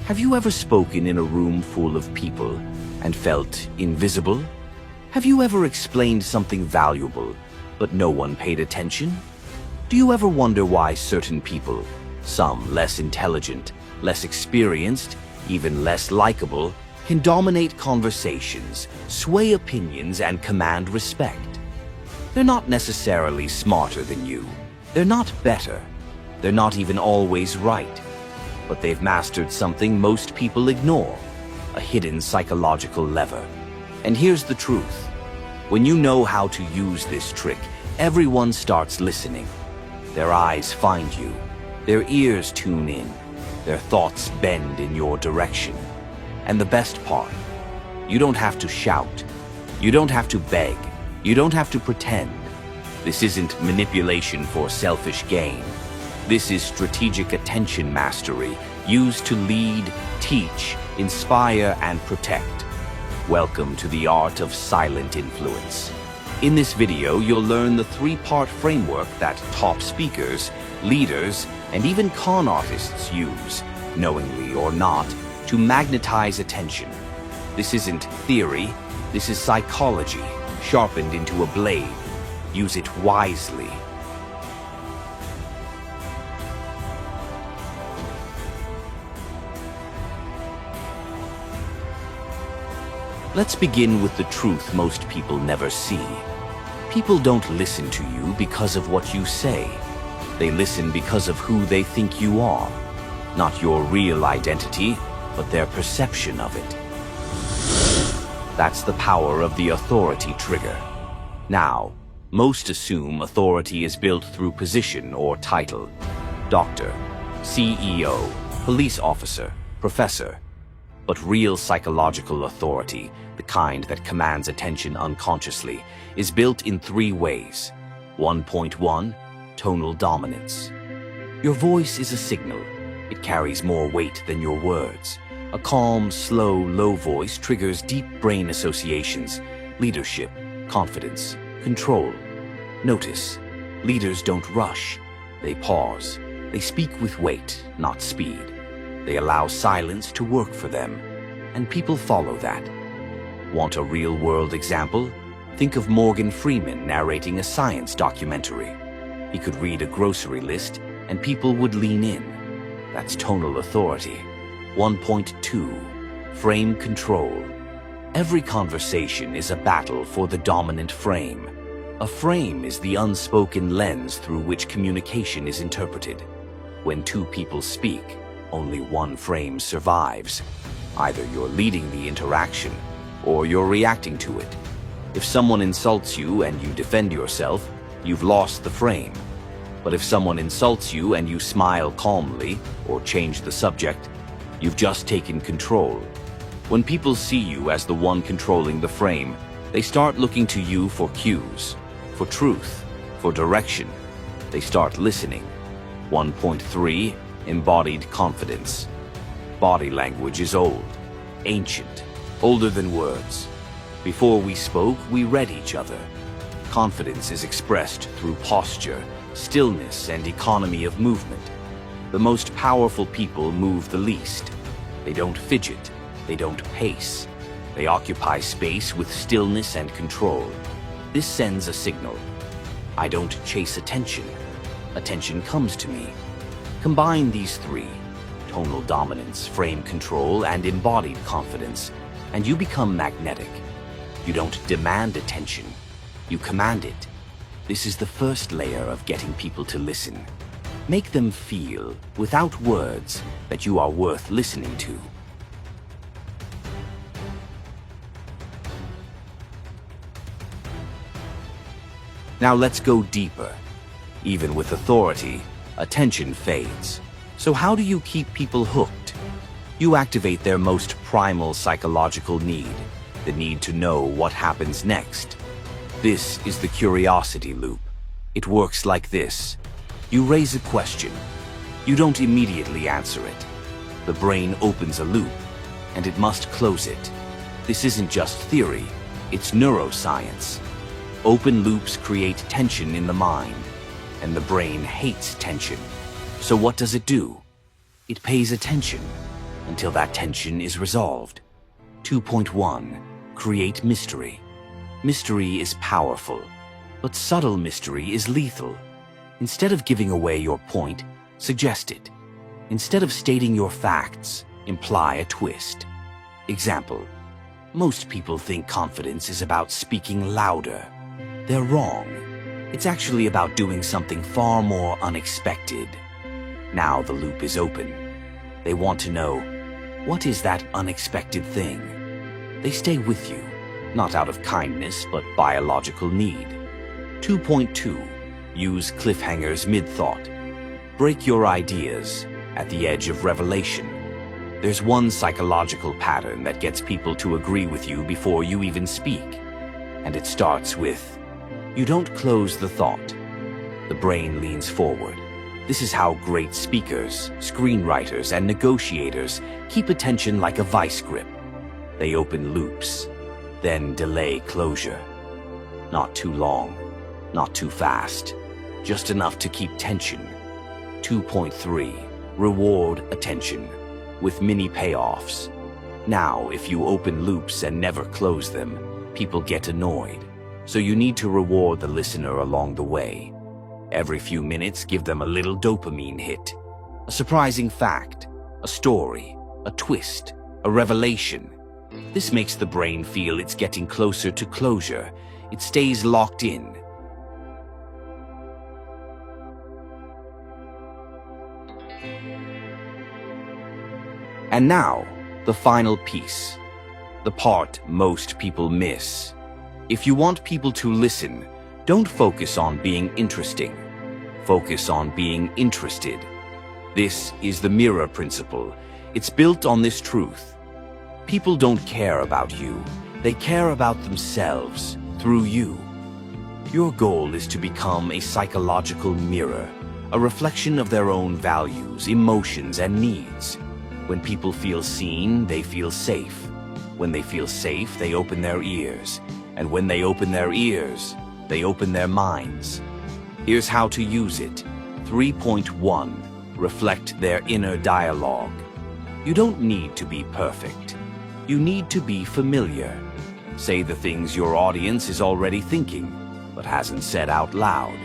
Have you ever spoken in a room full of people and felt invisible? Have you ever explained something valuable, but no one paid attention? Do you ever wonder why certain people, some less intelligent, less experienced, even less likable, can dominate conversations, sway opinions, and command respect? They're not necessarily smarter than you. They're not better. They're not even always right. But they've mastered something most people ignore, a hidden psychological lever. And here's the truth. When you know how to use this trick, everyone starts listening. Their eyes find you. Their ears tune in. Their thoughts bend in your direction. And the best part, you don't have to shout. You don't have to beg. You don't have to pretend. This isn't manipulation for selfish gain. This is strategic attention mastery, used to lead, teach, inspire, and protect. Welcome to the art of silent influence. In this video, you'll learn the three-part framework that top speakers, leaders, and even con artists use, knowingly or not, to magnetize attention. This isn't theory, this is psychology, sharpened into a blade. Use it wisely. Let's begin with the truth most people never see. People don't listen to you because of what you say. They listen because of who they think you are. Not your real identity, but their perception of it. That's the power of the authority trigger. Now, most assume authority is built through position or title. Doctor, CEO, police officer, professor. But real psychological authority, the kind that commands attention unconsciously, is built in three ways. 1.1. Tonal dominance. Your voice is a signal. It carries more weight than your words. A calm, slow, low voice triggers deep brain associations, leadership, confidence, control. Notice, leaders don't rush. They pause. They speak with weight, not speed. They allow silence to work for them, and people follow that. Want a real-world example? Think of Morgan Freeman narrating a science documentary. He could read a grocery list, and people would lean in. That's tonal authority. 1.2. Frame control. Every conversation is a battle for the dominant frame. A frame is the unspoken lens through which communication is interpreted. When two people speak, only one frame survives. Either you're leading the interaction, or you're reacting to it. If someone insults you and you defend yourself, you've lost the frame. But if someone insults you and you smile calmly, or change the subject, you've just taken control. When people see you as the one controlling the frame, they start looking to you for cues, for truth, for direction. They start listening. 1.3. Embodied confidence. Body language is old, ancient, older than words. Before we spoke, we read each other. Confidence is expressed through posture, stillness, and economy of movement. The most powerful people move the least. They don't fidget. They don't pace. They occupy space with stillness and control. This sends a signal. I don't chase attention. Attention comes to me. Combine these three, tonal dominance, frame control, and embodied confidence, and you become magnetic. You don't demand attention. You command it. This is the first layer of getting people to listen. Make them feel, without words, that you are worth listening to. Now let's go deeper. Even with authority, attention fades. So how do you keep people hooked? You activate their most primal psychological need, the need to know what happens next. This is the curiosity loop. It works like this. You raise a question. You don't immediately answer it. The brain opens a loop, and it must close it. This isn't just theory, it's neuroscience. Open loops create tension in the mind, and the brain hates tension. So what does it do? It pays attention, until that tension is resolved. 2.1. Create mystery. Mystery is powerful, but subtle mystery is lethal. Instead of giving away your point, suggest it. Instead of stating your facts, imply a twist. Example: most people think confidence is about speaking louder. They're wrong. It's actually about doing something far more unexpected. Now the loop is open. They want to know, what is that unexpected thing? They stay with you, not out of kindness, but biological need. 2.2. Use cliffhangers mid-thought. Break your ideas at the edge of revelation. There's one psychological pattern that gets people to agree with you before you even speak. And it starts with, you don't close the thought. The brain leans forward. This is how great speakers, screenwriters, and negotiators keep attention like a vice grip. They open loops, then delay closure. Not too long, not too fast, just enough to keep tension. 2.3. Reward attention with mini payoffs. Now, if you open loops and never close them, people get annoyed. So you need to reward the listener along the way. Every few minutes, give them a little dopamine hit. A surprising fact, a story, a twist, a revelation. This makes the brain feel it's getting closer to closure. It stays locked in. And now, the final piece. The part most people miss. If you want people to listen, don't focus on being interesting. Focus on being interested. This is the mirror principle. It's built on this truth. People don't care about you. They care about themselves through you. Your goal is to become a psychological mirror, a reflection of their own values, emotions, and needs. When people feel seen, they feel safe. When they feel safe, they open their ears. And when they open their ears, they open their minds. Here's how to use it. 3.1. Reflect their inner dialogue. You don't need to be perfect. You need to be familiar. Say the things your audience is already thinking, but hasn't said out loud.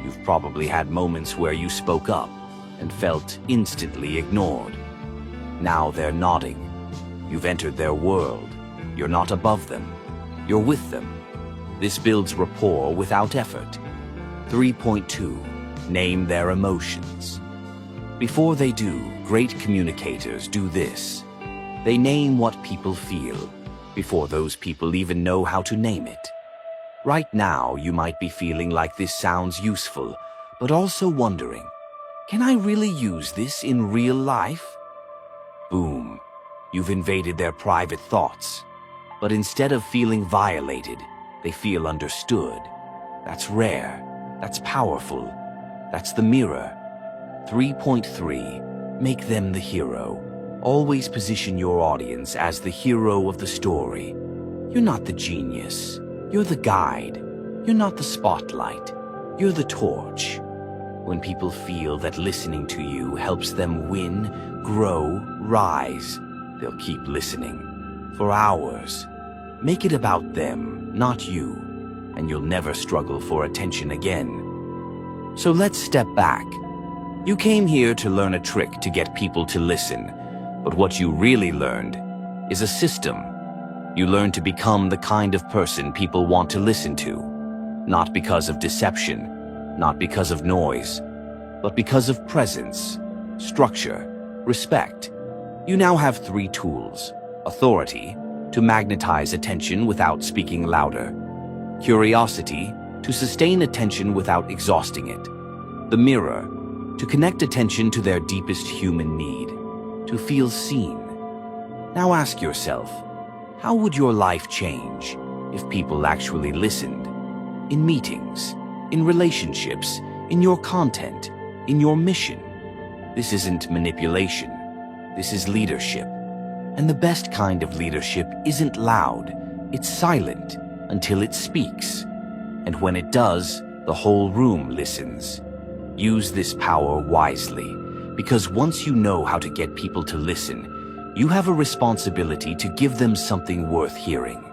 You've probably had moments where you spoke up and felt instantly ignored. Now they're nodding. You've entered their world. You're not above them. You're with them. This builds rapport without effort. 3.2. Name their emotions. Before they do, great communicators do this. They name what people feel, before those people even know how to name it. Right now, you might be feeling like this sounds useful, but also wondering, can I really use this in real life? Boom. You've invaded their private thoughts. But instead of feeling violated, they feel understood. That's rare. That's powerful. That's the mirror. 3.3. Make them the hero. Always position your audience as the hero of the story. You're not the genius. You're the guide. You're not the spotlight. You're the torch. When people feel that listening to you helps them win, grow, rise, they'll keep listening. For hours. Make it about them, not you, and you'll never struggle for attention again. So let's step back. You came here to learn a trick to get people to listen, but what you really learned is a system. You learned to become the kind of person people want to listen to, not because of deception, not because of noise, but because of presence, structure, respect. You now have 3 tools: authority, to magnetize attention without speaking louder; curiosity, to sustain attention without exhausting it; the mirror, to connect attention to their deepest human need, to feel seen. Now ask yourself, how would your life change if people actually listened? In meetings, in relationships, in your content, in your mission. This isn't manipulation. This is leadership. And the best kind of leadership isn't loud. It's silent until it speaks. And when it does, the whole room listens. Use this power wisely. Because once you know how to get people to listen, you have a responsibility to give them something worth hearing.